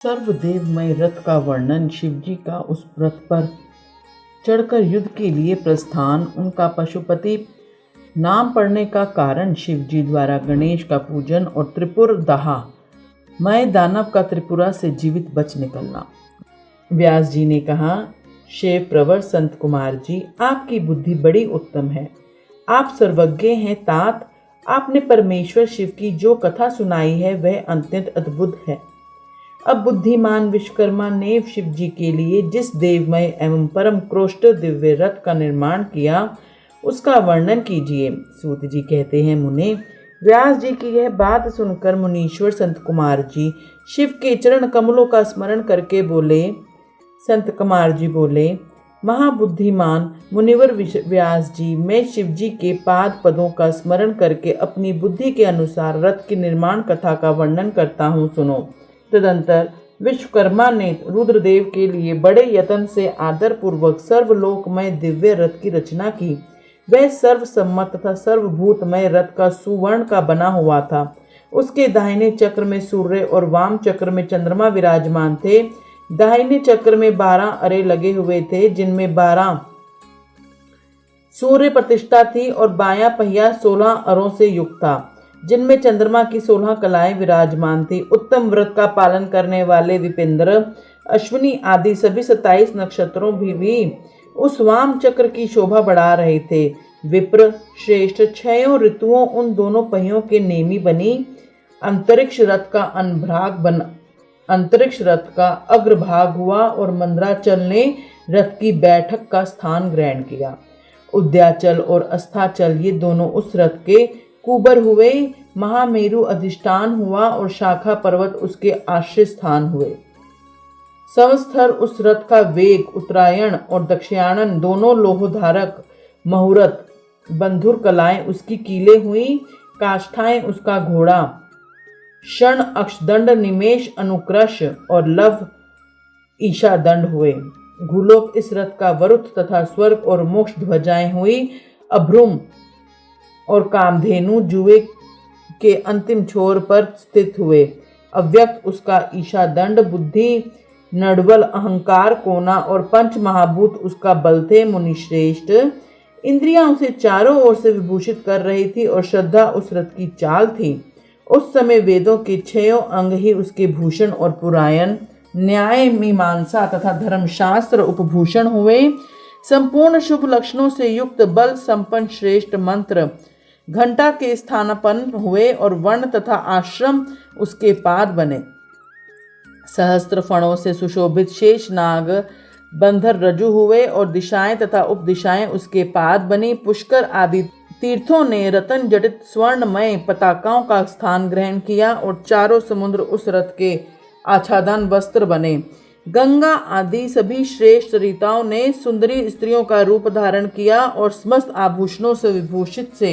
सर्वदेवमय रथ का वर्णन, शिवजी का उस रथ पर चढ़कर युद्ध के लिए प्रस्थान, उनका पशुपति नाम पड़ने का कारण, शिवजी द्वारा गणेश का पूजन और त्रिपुर दाहा मय दानव का त्रिपुरा से जीवित बच निकलना। व्यास जी ने कहा, शेव प्रवर संत कुमार जी, आपकी बुद्धि बड़ी उत्तम है। आप सर्वज्ञ हैं तात। आपने परमेश्वर शिव की जो कथा सुनाई है वह अत्यंत अद्भुत है। अब बुद्धिमान विश्वकर्मा ने शिव जी के लिए जिस देवमय एवं परम क्रोष्ट दिव्य रथ का निर्माण किया उसका वर्णन कीजिए। सूत जी कहते हैं, मुने, व्यास जी की यह बात सुनकर मुनीश्वर संत कुमार जी शिव के चरण कमलों का स्मरण करके बोले। संत कुमार जी बोले, महाबुद्धिमान मुनिवर व्यास जी, मैं शिव जी के पाद पदों का स्मरण करके अपनी बुद्धि के अनुसार रथ की निर्माण कथा का वर्णन करता हूँ, सुनो। तदंतर विश्वकर्मा ने रुद्रदेव के लिए बड़े यत्न से आदर पूर्वक सर्वलोकमय दिव्य रथ की रचना की। वह सर्वसम्मत तथा सर्वभूतमय रथ का सुवर्ण का बना हुआ था। उसके दाहिने चक्र में सूर्य और वाम चक्र में चंद्रमा विराजमान थे। दाहिने चक्र में 12 अरे लगे हुए थे, जिनमें 12 सूर्य प्रतिष्ठा थी और बायां पहिया 16 अरों से युक्त था, जिनमें चंद्रमा की 16 कलाएं विराजमान थी। उत्तम व्रत का पालन करने वाले विपिंद्र, अश्विनी आदि सभी 27 नक्षत्रों भी उस वाम चक्र की शोभा बढ़ा रहे थे। विप्र श्रेष्ठ 6 ऋतुओं उन दोनों पहियों के नेमी बनी। अंतरिक्ष रथ का अग्रभाग हुआ और मंदराचल ने रथ की बैठक का स्थान ग्रहण किया। उद्याचल और अस्ताचल ये दोनों उस रथ के कुबर हुए। महामेरु अधिष्ठान हुआ और शाखा पर्वत उसके आश्रय स्थान हुए। संवत्सर उस रथ का वेग, उत्तरायण और दक्षिणायन दोनों लोहधारक, मुहूर्त बंधुर कलाएं उसकी कीले हुई। काष्ठाएं उसका घोड़ा, क्षण अक्षदंड, निमेष अनुक्रश और लव ईशा दंड हुए। घुलोक इस रथ का वरुथ तथा स्वर्ग और मोक्ष ध्वजाएं हुई। अभ्रुम और कामधेनु जुए के अंतिम छोर पर स्थित हुए। अव्यक्त उसका ईशा दंड, बुद्धि नडवल, अहंकार कोना और पंच महाभूत उसका बल थे। मुनिश्रेष्ठ, इंद्रियां उसे चारों ओर से विभूषित कर रही थी और श्रद्धा उस रथ की चाल थी। उस समय वेदों के 6 अंग ही उसके भूषण और पुरायण, न्याय, मीमांसा तथा धर्मशास्त्र उपभूषण हुए। संपूर्ण शुभ लक्षणों से युक्त बल संपन्न श्रेष्ठ मंत्र घंटा के स्थानापन्न हुए और वर्ण तथा आश्रम उसके पाद बने। सहस्त्र फणों से सुशोभित शेष नाग बंधर रजु हुए और दिशाएं तथा उपदिशाएं उसके पाद बनी। पुष्कर आदि तीर्थों ने रतन जटित स्वर्णमय पताकाओं का स्थान ग्रहण किया और चारों समुद्र उस रथ के आच्छादन वस्त्र बने। गंगा आदि सभी श्रेष्ठ सरिताओं ने सुंदरी स्त्रियों का रूप धारण किया और समस्त आभूषणों से विभूषित से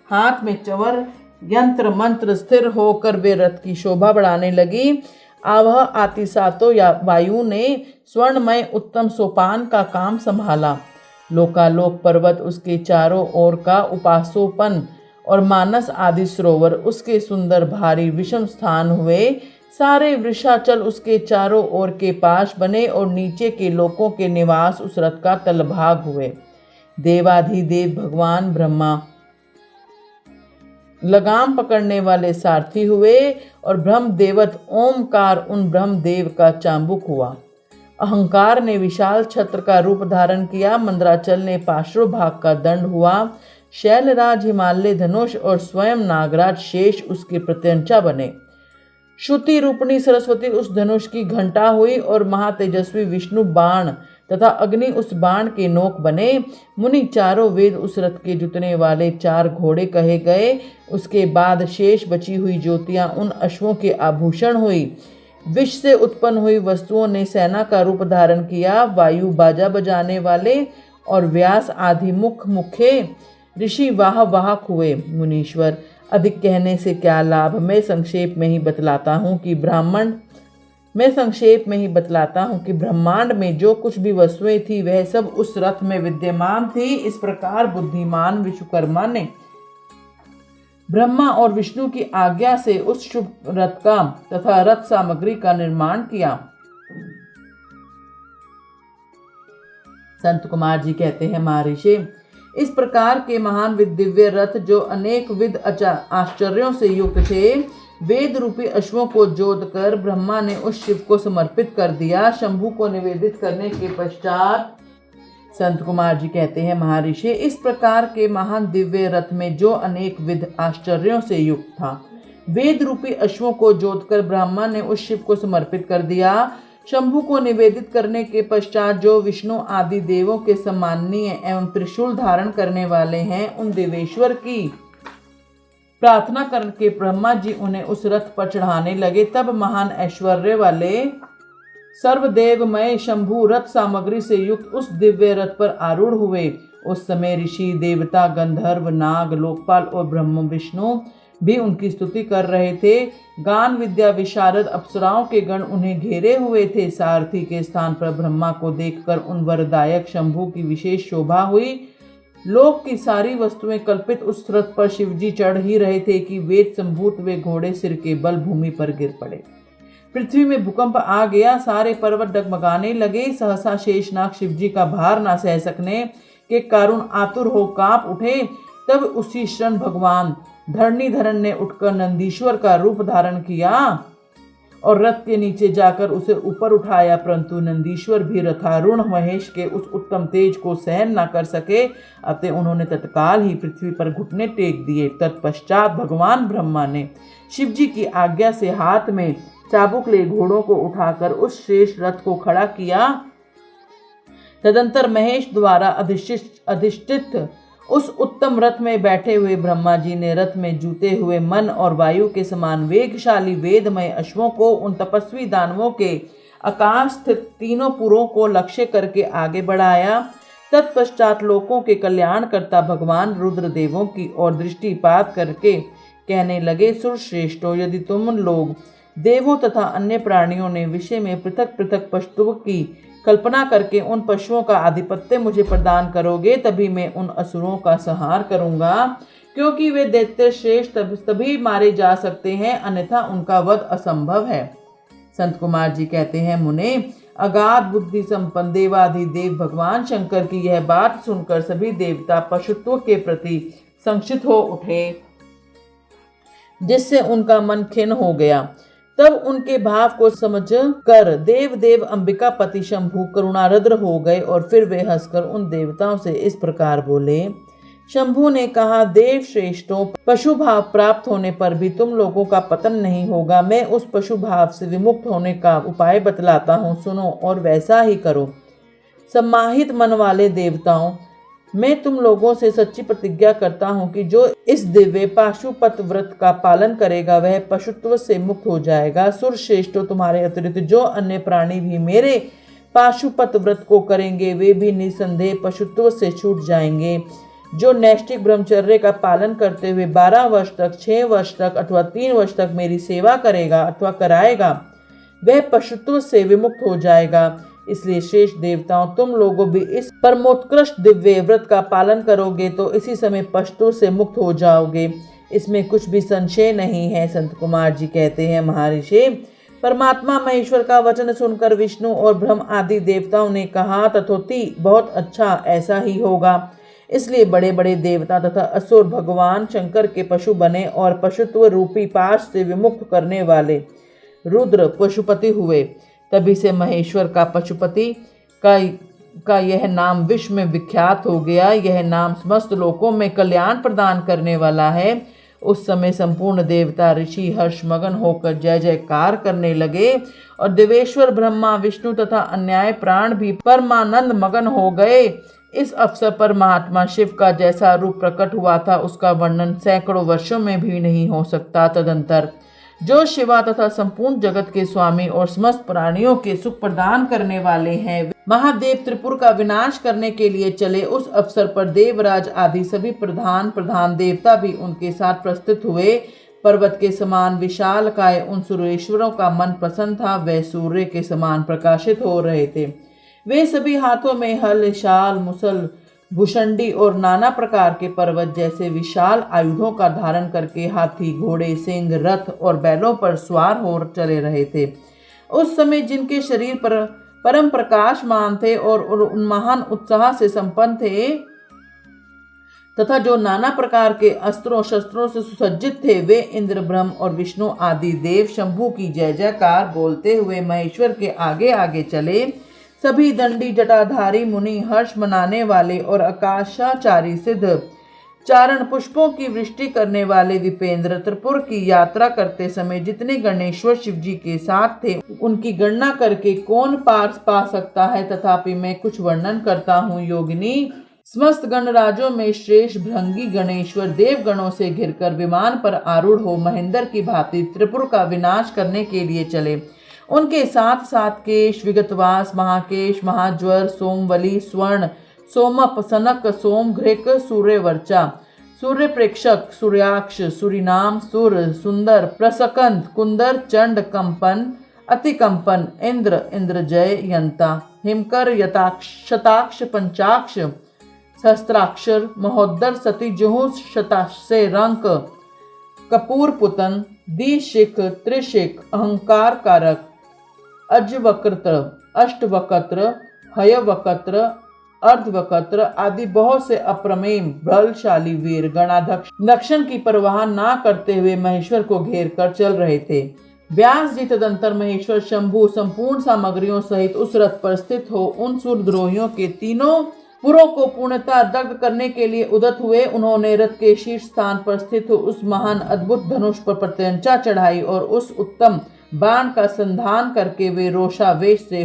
हाथ में चवर यंत्र मंत्र स्थिर होकर वे रथ की शोभा बढ़ाने लगी। आवह आतिसातो या वायु ने स्वर्णमय उत्तम सोपान का काम संभाला। लोकालोक पर्वत उसके चारों ओर का उपासोपन और मानस आदि सरोवर उसके सुंदर भारी विषम स्थान हुए। सारे वृषाचल उसके चारों ओर के पाश बने और नीचे के लोकों के निवास उस रथ का तलभाग हुए। देवाधिदेव भगवान ब्रह्मा लगाम पकड़ने वाले सारथी हुए और ब्रह्मदेवत ओमकार उन ब्रह्मदेव का चांबुक हुआ। अहंकार ने विशाल छत्र का रूप धारण किया। मंदराचल ने पार्श्वभाग का दंड हुआ। शैलराज हिमालय धनुष और स्वयं नागराज शेष उसके प्रत्यंचा बने। श्रुति रूपणी सरस्वती उस धनुष की घंटा हुई और महातेजस्वी विष्णु बाण तथा अग्नि उस बाण के नोक बने। मुनि चारों वेद उस रथ के जुतने वाले 4 घोड़े कहे गए। उसके बाद शेष बची हुई ज्योतियां उन अश्वों के आभूषण हुई। विष से उत्पन्न हुई वस्तुओं ने सेना का रूप धारण किया। वायु बाजा बजाने वाले और व्यास आदि मुखे ऋषि वाहक हुए। मुनीश्वर, अधिक कहने से क्या लाभ, मैं संक्षेप में ही बतलाता हूँ कि ब्रह्मांड में जो कुछ भी वस्तुएं थी वह सब उस रथ में विद्यमान थी। इस प्रकार बुद्धिमान विश्वकर्मा ने ब्रह्मा और विष्णु की आज्ञा से उस शुभ रथ का तथा रथ सामग्री का निर्माण किया। संत कुमार जी कहते हैं, महर्षि, इस प्रकार के महान दिव्य रथ जो अनेक विध आश्चर्यों से युक्त थे, वेद रूपी अश्वों को जोतकर ब्रह्मा ने उस शिव को समर्पित कर दिया। शंभु को निवेदित करने के पश्चात संत कुमार जी कहते हैं, महर्षि, इस प्रकार के महान दिव्य रथ में जो अनेक विध आश्चर्यों से युक्त था, वेद रूपी अश्वों को जोतकर ब्रह्मा ने उस शिव को समर्पित कर दिया। शंभु को निवेदित करने के पश्चात जो विष्णु आदि देवों के सम्माननीय एवं त्रिशूल धारण करने वाले हैं, उन देवेश्वर की प्रार्थना करके ब्रह्मा जी उन्हें उस रथ पर चढ़ाने लगे। तब महान ऐश्वर्य वाले सर्वदेवमय शंभु रथ सामग्री से युक्त उस दिव्य रथ पर आरूढ़ हुए। उस समय ऋषि, देवता, गंधर्व, नाग, लोकपाल और ब्रह्म विष्णु भी उनकी स्तुति कर रहे थे। गान विद्या विशारद अप्सराओं के गण उन्हें घेरे हुए थे। सारथी के स्थान पर ब्रह्मा को देखकर उन वरदायक शंभु की विशेष शोभा हुई। लोक की सारी वस्तुएं कल्पित उस रथ पर शिवजी चढ़ ही रहे थे कि वेद संभूत वे घोड़े सिर के बल भूमि पर गिर पड़े। पृथ्वी में भूकंप आ गया, सारे पर्वत डगमगाने लगे। सहसा शेषनाग शिवजी का भार न सह सकने के कारण आतुर हो कांप उठे। तब उसी क्षण भगवान धरणीधरन ने उठकर नंदीश्वर का रूप धारण किया और रथ के नीचे जाकर उसे ऊपर उठाया, परंतु नंदीश्वर भी रथारूढ़ महेश के उस उत्तम तेज को सहन न कर सके। अतः उन्होंने तत्काल ही पृथ्वी पर घुटने टेक दिए। तत्पश्चात भगवान ब्रह्मा ने शिवजी की आज्ञा से हाथ में चाबुक ले घोड़ों को उठाकर उस शेष रथ को खड़ा किया। तदंतर महेश द्वारा अधिष्ठित उस उत्तम रथ में बैठे हुए ब्रह्मा जी ने रथ में जूते हुए मन और वायु के समान वेगशाली वेदमय अश्वों को उन तपस्वी दानवों के आकाश स्थित तीनों पुरों को लक्ष्य करके आगे बढ़ाया। तत्पश्चात लोकों के कल्याणकर्ता भगवान रुद्र देवों की ओर दृष्टिपात करके कहने लगे, सुरश्रेष्ठो, यदि तुम लोग देवों तथा अन्य प्राणियों ने विषय में पृथक पृथक पशुओं की कल्पना करके उन पशुओं का आधिपत्य मुझे प्रदान करोगे, तभी मैं उन असुरों का संहार करूंगा, क्योंकि वे दैत्य श्रेष्ठ तभी मारे जा सकते हैं, अन्यथा उनका वध असंभव है। संत कुमार जी कहते हैं, मुने, अगाध बुद्धि संपन्न देवाधिदेव भगवान शंकर की यह बात सुनकर सभी देवता पशुत्व के प्रति संक्षिप्त हो उठे, जिससे उनका मन खिन्न हो गया। तब उनके भाव को समझ कर देव अंबिकापति शंभु करुणारद्र हो गए और फिर वे हंसकर उन देवताओं से इस प्रकार बोले। शंभु ने कहा, देव श्रेष्ठों, पशु भाव प्राप्त होने पर भी तुम लोगों का पतन नहीं होगा। मैं उस पशु भाव से विमुक्त होने का उपाय बतलाता हूँ, सुनो और वैसा ही करो। सम्माहित मन वाले देवताओं, मैं तुम लोगों से सच्ची प्रतिज्ञा करता हूँ कि जो इस दिव्य पाशुपत व्रत का पालन करेगा वह पशुत्व से मुक्त हो जाएगा। सुरश्रेष्ठों, तुम्हारे अतिरिक्त जो अन्य प्राणी भी मेरे पाशुपत व्रत को करेंगे वे भी निसंदेह पशुत्व से छूट जाएंगे। जो नैष्ठिक ब्रह्मचर्य का पालन करते हुए 12 वर्ष तक, 6 वर्ष तक अथवा 3 वर्ष तक मेरी सेवा करेगा अथवा कराएगा वह पशुत्व से विमुक्त हो जाएगा। इसलिए शेष देवताओं, तुम लोगों भी इस परमोत्कृष्ट दिव्य व्रत का पालन करोगे तो इसी समय पशुत्व से मुक्त हो जाओगे, इसमें कुछ भी संशय नहीं है। संत कुमार जी कहते हैं, महर्षि, परमात्मा महेश्वर का वचन सुनकर विष्णु और ब्रह्म आदि देवताओं ने कहा, तथोति, बहुत अच्छा, ऐसा ही होगा। इसलिए बड़े बड़े देवता तथा असुर भगवान शंकर के पशु बने और पशुत्व रूपी पाश से विमुक्त करने वाले रुद्र पशुपति हुए। तभी से महेश्वर का पशुपति का यह नाम विश्व में विख्यात हो गया। यह नाम समस्त लोकों में कल्याण प्रदान करने वाला है। उस समय संपूर्ण देवता ऋषि हर्षमगन होकर जय जयकार करने लगे और देवेश्वर ब्रह्मा, विष्णु तथा अन्याय प्राण भी परमानंद मगन हो गए। इस अवसर पर महात्मा शिव का जैसा रूप प्रकट हुआ था उसका वर्णन सैकड़ों वर्षों में भी नहीं हो सकता। तदंतर जो शिवा तथा संपूर्ण जगत के स्वामी और समस्त प्राणियों के सुख प्रदान करने वाले हैं, महादेव त्रिपुर का विनाश करने के लिए चले। उस अवसर पर देवराज आदि सभी प्रधान देवता भी उनके साथ प्रस्तुत हुए। पर्वत के समान विशाल काय उन सुरेश्वरों का मन प्रसन्न था। वे सूर्य के समान प्रकाशित हो रहे थे। वे सभी हाथों में हल, शाल, मुसल, भुषंडी और नाना प्रकार के पर्वत जैसे विशाल आयुधों का धारण करके हाथी, घोड़े, सिंह, रथ और बैलों पर सवार हो चले रहे थे। उस समय जिनके शरीर पर परम प्रकाशमान थे और महान उत्साह से संपन्न थे तथा जो नाना प्रकार के अस्त्रों शस्त्रों से सुसज्जित थे, वे इंद्र, ब्रह्म और विष्णु आदि देव शंभु की जय जयकार बोलते हुए महेश्वर के आगे आगे चले। सभी दंडी जटाधारी मुनि, हर्ष मनाने वाले और आकाशाचारी सिद्ध, चारण पुष्पों की वृष्टि करने वाले विपेंद्र, त्रिपुर की यात्रा करते समय जितने गणेश्वर शिव जी के साथ थे, उनकी गणना करके कौन पार पा सकता है। तथापि मैं कुछ वर्णन करता हूँ। योगिनी, समस्त गणराजों में श्रेष्ठ भृंगी गणेश्वर देवगणों से घिरकर विमान पर आरूढ़ हो महेंद्र की भांति त्रिपुर का विनाश करने के लिए चले। उनके साथ साथ केश, विगतवास, महाकेश, महाज्वर, सोमवली, स्वर्ण, सोमप, सनक, सोम, घृक, सूर्यवर्चा, सूर्य प्रेक्षक, सूर्याक्ष, सूरीनाम, सुर, सुंदर, प्रसकंद, कुंदर, चंड, कंपन, अतिकंपन, इंद्र, इंद्रजय, यंता, हिमकर, यताक्ष, शताक्ष, पंचाक्ष, सहस्त्राक्षर, महोदर, सती, जुहू, शतासे, रंक, कपूर पुतन, द्विशिख, त्रिशिख, अहंकार कारक, अजवक्त्र, अष्टवक्त्र, हयवक्त्र, अर्धवक्त्र आदि बहुत से अप्रमेय बलशाली वीर गणाध्यक्ष दक्षिण की परवाह ना करते हुए महेश्वर को घेर कर चल रहे थे। व्यास जी तदंतर महेश्वर शंभु संपूर्ण सामग्रियों सहित उस रथ पर स्थित हो उन सूरद्रोहियों के तीनों पुरों को पूर्णतः दग्ध करने के लिए उदत हुए। उन्होंने रथ के शीर्ष स्थान पर स्थित उस महान अद्भुत धनुष पर प्रत्यंचा चढ़ाई और उस उत्तम बाण का संधान करके वे रोषावेश से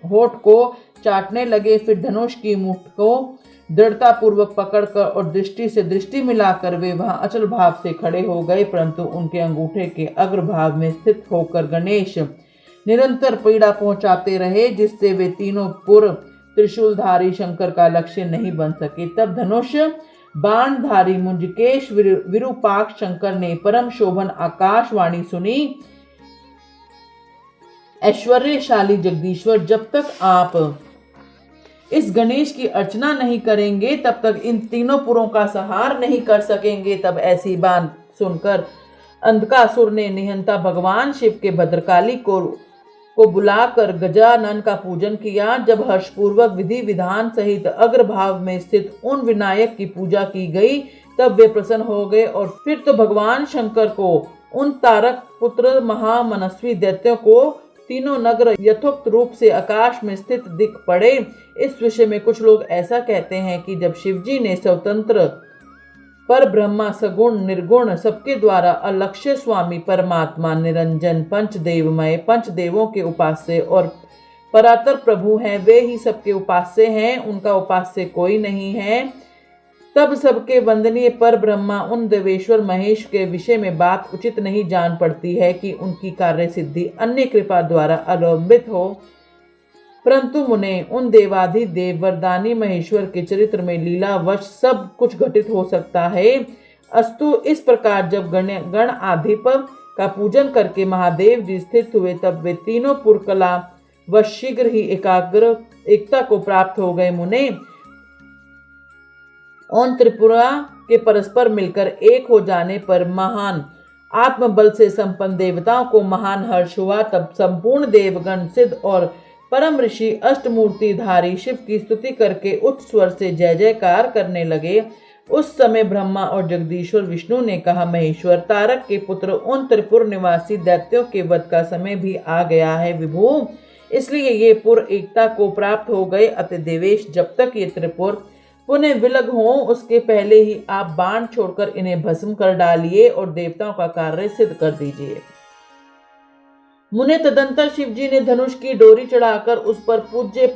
होठ को चाटने लगे। फिर धनुष की मुठ को दृढ़ता पूर्वक पकड़कर और दृष्टि से दृष्टि मिलाकर वे वहां अचल भाव से खड़े हो गए, परंतु उनके अंगूठे के अग्रभाग में स्थित होकर गणेश निरंतर पीड़ा पहुंचाते रहे, जिससे वे तीनों पुर त्रिशूलधारी शंकर का लक्ष्य नहीं बन सके। तब धनुष बाणधारी मुंजकेश विरूपाक्ष शंकर ने परम शोभन आकाशवाणी सुनी, ऐश्वर्यशाली जगदीश्वर, जब तक आप इस गणेश की अर्चना नहीं करेंगे तब तक इन तीनों पुरों का संहार नहीं कर सकेंगे। तब ऐसी बात सुनकर अंधकासुर ने निहंता भगवान शिव के भद्रकाली को बुलाकर गजानन का पूजन किया। जब हर्षपूर्वक विधि विधान सहित अग्रभाव में स्थित उन विनायक की पूजा की गई तब वे प्रसन्न हो गए और फिर तो भगवान शंकर को उन तारक पुत्र महामनस्वी दैत्यों को तीनों नगर यथोक्त रूप से आकाश में स्थित दिख पड़े। इस विषय में कुछ लोग ऐसा कहते हैं कि जब शिवजी ने स्वतंत्र पर ब्रह्मा सगुण निर्गुण सबके द्वारा अलक्ष्य स्वामी परमात्मा निरंजन पंचदेवमय पंचदेवों के उपास्य और परातर प्रभु हैं, वे ही सबके उपास्य हैं, उनका उपास्य कोई नहीं है। तब सबके वंदनीय पर ब्रह्मा उन देवेश्वर महेश के विषय में बात उचित नहीं जान पड़ती है कि उनकी कार्य सिद्धि अन्य कृपा द्वारा अवलंबित हो, परंतु मुने उन देवाधिदेव वरदानी महेश्वर के चरित्र में लीलावश सब कुछ घटित हो सकता है। अस्तु इस प्रकार जब गण आधिप का पूजन करके महादेव जी स्थित हुए तब वे तीनों पुरकला व शीघ्र ही एकता को प्राप्त हो गए। मुने उन त्रिपुरा के परस्पर मिलकर एक हो जाने पर महान आत्मबल से संपन्न देवताओं को महान हर्ष हुआ। तब संपूर्ण देवगण सिद्ध और परम ऋषि अष्टमूर्तिधारी शिव की स्तुति करके उच्च स्वर से जय जयकार करने लगे। उस समय ब्रह्मा और जगदीश्वर विष्णु ने कहा, महेश्वर, तारक के पुत्र उन त्रिपुर निवासी दैत्यों के वध का समय भी आ गया है विभु, इसलिए ये पुर एकता को प्राप्त हो गए। अतः देवेश, जब तक ये त्रिपुर पुनः विलग हो उसके पहले ही आप बाण छोड़कर इन्हें भस्म कर डालिए और देवताओं का कार्य सिद्ध कर दीजिए। मुने तदंतर शिवजी ने धनुष की डोरी चढ़ाकर उस पर पूज्य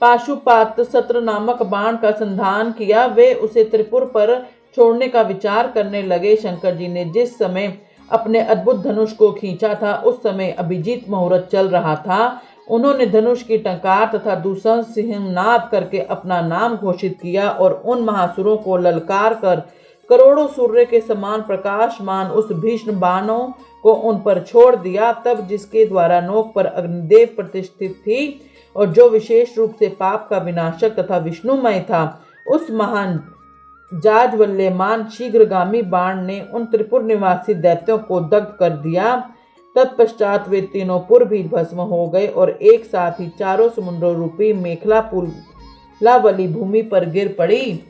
पाशुपात सत्र नामक बाण का संधान किया। वे उसे त्रिपुर पर छोड़ने का विचार करने लगे। शंकर जी ने जिस समय अपने अद्भुत धनुष को खींचा था उस समय अभिजीत मुहूर्त चल रहा था। उन्होंने धनुष की टंकार तथा दूसरा सिंहनाद करके अपना नाम घोषित किया और उन महासुरों को ललकार कर करोड़ों सूर्य के समान प्रकाशमान उस भीष्म बाणों को उन पर छोड़ दिया। तब जिसके द्वारा नोक पर अग्निदेव प्रतिष्ठित थी और जो विशेष रूप से पाप का विनाशक तथा विष्णुमय था, उस महान जाज्वल्यमान शीघ्रगामी बाण ने उन त्रिपुर निवासी दैत्यों को दग्ध कर दिया। तत्पश्चात वे तीनों पुर भी भस्म हो गए और एक साथ ही चारों समुद्रों रूपी मेखला पुलावली भूमि पर गिर पड़ी।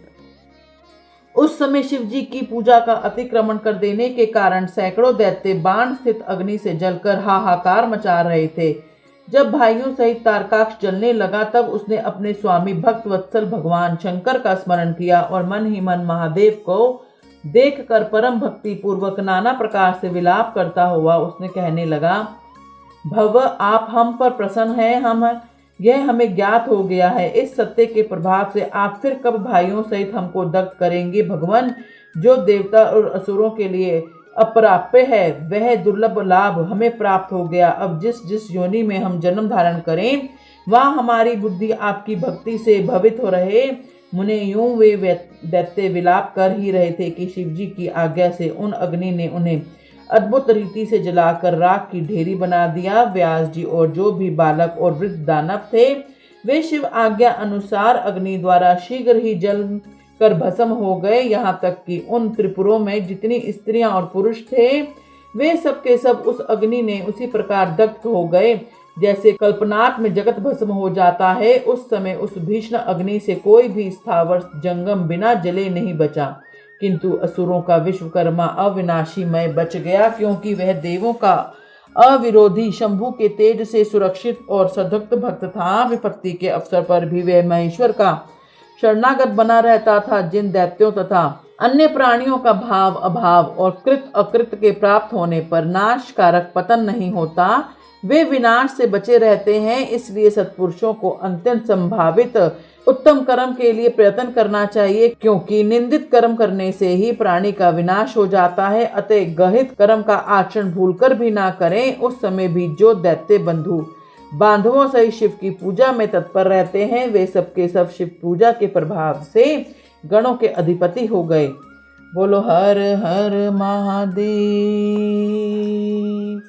उस समय शिव जी की पूजा का अतिक्रमण कर देने के कारण सैकड़ों दैत्य बाण स्थित अग्नि से जलकर हाहाकार मचा रहे थे। जब भाइयों सहित तारकाक्ष जलने लगा तब उसने अपने स्वामी भक्त वत्सल भगवान शंकर का स्मरण किया और मन ही मन महादेव को देखकर परम भक्ति पूर्वक नाना प्रकार से विलाप करता हुआ उसने कहने लगा, भव आप हम पर प्रसन्न हैं, यह हमें ज्ञात हो गया है। इस सत्य के प्रभाव से आप फिर कब भाइयों सहित हमको दग्ध करेंगे। भगवान, जो देवता और असुरों के लिए अप्राप्य है वह दुर्लभ लाभ हमें प्राप्त हो गया। अब जिस जिस योनि में हम जन्म धारण करें वहाँ हमारी बुद्धि आपकी भक्ति से भवित हो रहे। मुने यूं वे दैत्य विलाप कर ही रहे थे कि शिव जी की आज्ञा से उन अग्नि ने उन्हें अद्भुत रीति से जलाकर राख की ढेरी बना दिया। व्यास जी और जो भी बालक और वृद्ध दानव थे वे शिव आज्ञा अनुसार अग्नि द्वारा शीघ्र ही जल कर भस्म हो गए। यहाँ तक कि उन त्रिपुरों में जितनी स्त्रियां और पुरुष थे वे सब के सब उस अग्नि ने उसी प्रकार दग्ध हो गए जैसे कल्पनाट में जगत भस्म हो जाता है। उस समय उस भीषण अग्नि से कोई भी स्थावर जंगम बिना जले नहीं बचा, किंतु असुरों का विश्वकर्मा अविनाशी मय बच गया, क्योंकि वह देवों का अविरोधी शंभु के तेज से सुरक्षित और सदक्त भक्त था। विपत्ति के अवसर पर भी वह महेश्वर का शरणागत बना रहता था। जिन दैत्यों तथा अन्य प्राणियों का भाव अभाव और कृत अकृत के प्राप्त होने पर नाश कारक पतन नहीं होता, वे विनाश से बचे रहते हैं। इसलिए सत्पुरुषों को अत्यंत संभावित उत्तम कर्म के लिए प्रयत्न करना चाहिए, क्योंकि निंदित कर्म करने से ही प्राणी का विनाश हो जाता है। अतः गहित कर्म का आचरण भूलकर भी ना करें। उस समय भी जो दैत्य बंधु बांधवों सहित शिव की पूजा में तत्पर रहते हैं वे सबके सब शिव पूजा के प्रभाव से गणों के अधिपति हो गए। बोलो हर हर महादेव।